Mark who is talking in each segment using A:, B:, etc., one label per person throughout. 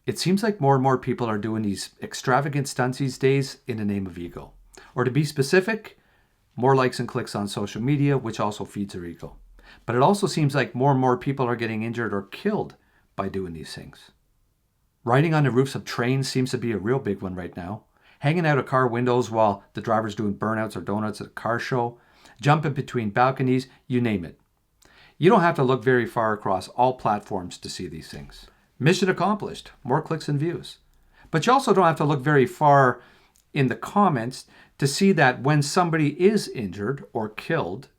A: It seems like more and more people are doing these extravagant stunts these days in the name of ego. Or to be specific, more likes and clicks on social media, which also feeds their ego. But it also seems like more and more people are getting injured or killed by doing these things. Riding on the roofs of trains seems to be a real big one right now. Hanging out of car windows while the driver's doing burnouts or donuts at a car show. Jumping between balconies, you name it. You don't have to look very far across all platforms to see these things. Mission accomplished, more clicks and views. But you also don't have to look very far in the comments to see that when somebody is injured or killed,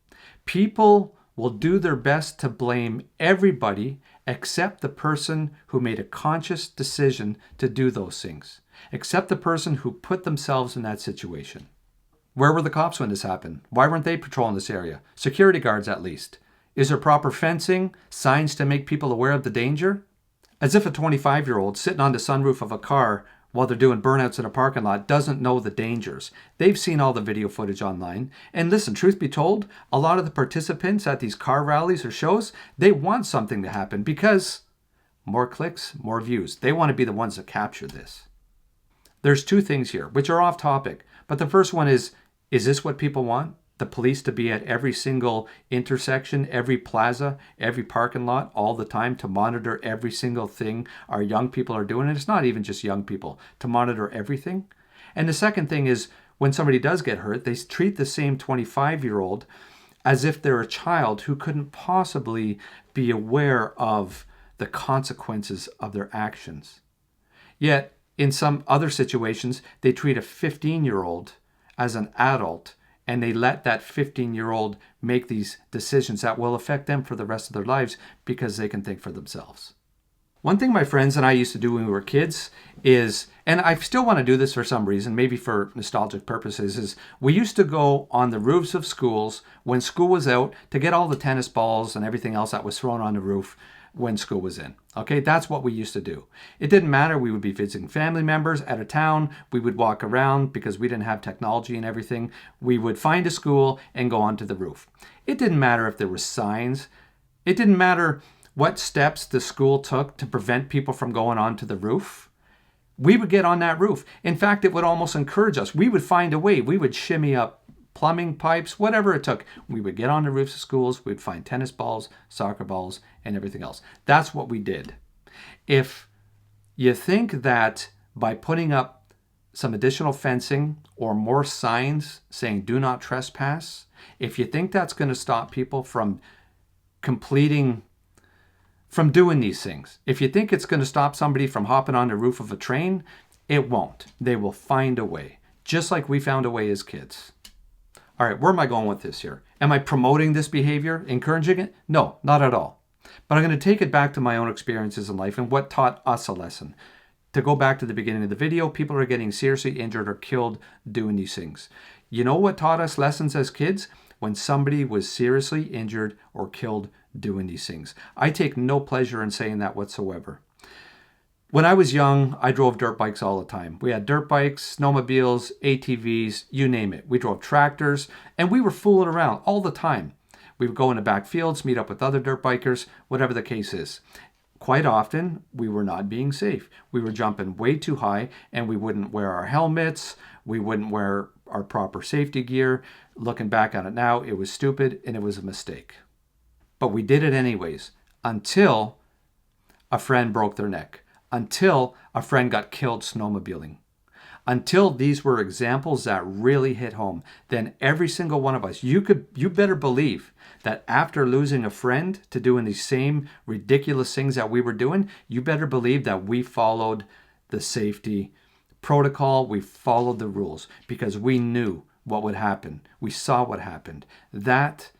A: people will do their best to blame everybody except the person who made a conscious decision to do those things, except the person who put themselves in that situation. Where were the cops when this happened? Why weren't they patrolling this area? Security guards at least. Is there proper fencing, signs to make people aware of the danger? As if a 25-year-old sitting on the sunroof of a car while they're doing burnouts in a parking lot doesn't know the dangers. They've seen all the video footage online. And listen, truth be told, a lot of the participants at these car rallies or shows, they want something to happen because more clicks, more views. They want to be the ones that capture this. There's two things here, which are off topic. But the first one is this what people want? The police to be at every single intersection, every plaza, every parking lot all the time to monitor every single thing our young people are doing. And it's not even just young people, to monitor everything. And the second thing is when somebody does get hurt, they treat the same 25-year-old as if they're a child who couldn't possibly be aware of the consequences of their actions. Yet in some other situations, they treat a 15-year-old as an adult, and they let that 15-year-old make these decisions that will affect them for the rest of their lives because they can think for themselves. One thing my friends and I used to do when we were kids is, and I still want to do this for some reason, maybe for nostalgic purposes, is we used to go on the roofs of schools when school was out to get all the tennis balls and everything else that was thrown on the roof when school was in. Okay, that's what we used to do. It didn't matter. We would be visiting family members out of town. We would walk around because we didn't have technology and everything. We would find a school and go onto the roof. It didn't matter if there were signs. It didn't matter what steps the school took to prevent people from going onto the roof. We would get on that roof. In fact, it would almost encourage us. We would find a way. We would shimmy up plumbing pipes, whatever it took. We would get on the roofs of schools, we'd find tennis balls, soccer balls, and everything else. That's what we did. If you think that by putting up some additional fencing or more signs saying do not trespass, if you think that's going to stop people from doing these things, if you think it's going to stop somebody from hopping on the roof of a train, it won't. They will find a way, just like we found a way as kids. All right, where am I going with this here? Am I promoting this behavior, encouraging it? No, not at all. But I'm going to take it back to my own experiences in life and what taught us a lesson. To go back to the beginning of the video, people are getting seriously injured or killed doing these things. You know what taught us lessons as kids? When somebody was seriously injured or killed doing these things. I take no pleasure in saying that whatsoever. When I was young, I drove dirt bikes all the time. We had dirt bikes, snowmobiles, ATVs, you name it. We drove tractors, and we were fooling around all the time. We would go in the back fields, meet up with other dirt bikers, whatever the case is. Quite often, we were not being safe. We were jumping way too high, and we wouldn't wear our helmets. We wouldn't wear our proper safety gear. Looking back on it now, it was stupid, and it was a mistake. But we did it anyways, until a friend broke their neck. Until a friend got killed snowmobiling. Until these were examples that really hit home, then every single one of us, you better believe that after losing a friend to doing these same ridiculous things that we were doing, you better believe that we followed the safety protocol, we followed the rules because we knew what would happen. We saw what happened. That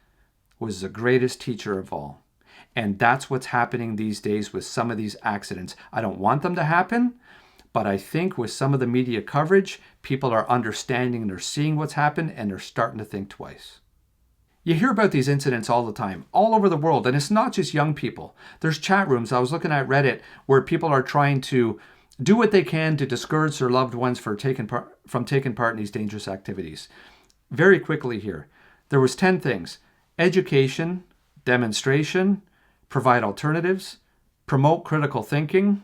A: was the greatest teacher of all. And that's what's happening these days with some of these accidents. I don't want them to happen, but I think with some of the media coverage, people are understanding and they're seeing what's happened and they're starting to think twice. You hear about these incidents all the time, all over the world, and it's not just young people. There's chat rooms. I was looking at Reddit where people are trying to do what they can to discourage their loved ones from taking part in these dangerous activities. Very quickly here, there was 10 things. Education, demonstration, provide alternatives, promote critical thinking,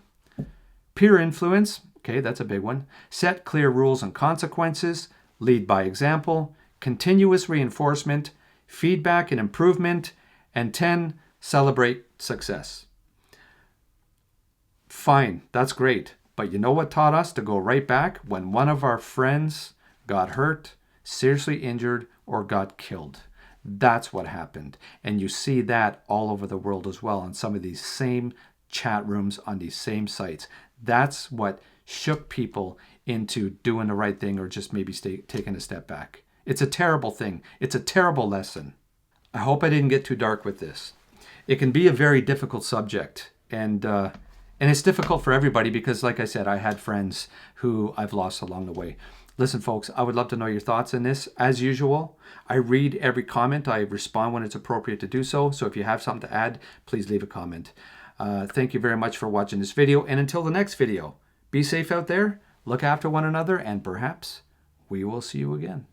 A: Peer influence, okay, that's a big one. Set clear rules and consequences. Lead by example. Continuous reinforcement. Feedback and improvement. And 10, celebrate success. Fine, that's great. But you know what taught us to go right back? When one of our friends got hurt, seriously injured, or got killed. That's what happened. And you see that all over the world as well on some of these same chat rooms on these same sites. That's what shook people into doing the right thing or just maybe taking a step back. It's a terrible thing. It's a terrible lesson. I hope I didn't get too dark with this. It can be a very difficult subject, and it's difficult for everybody because, like I said, I had friends who I've lost along the way. Listen, folks, I would love to know your thoughts on this. As usual, I read every comment. I respond when it's appropriate to do so. So if you have something to add, please leave a comment. Thank you very much for watching this video. And until the next video, be safe out there, look after one another, and perhaps we will see you again.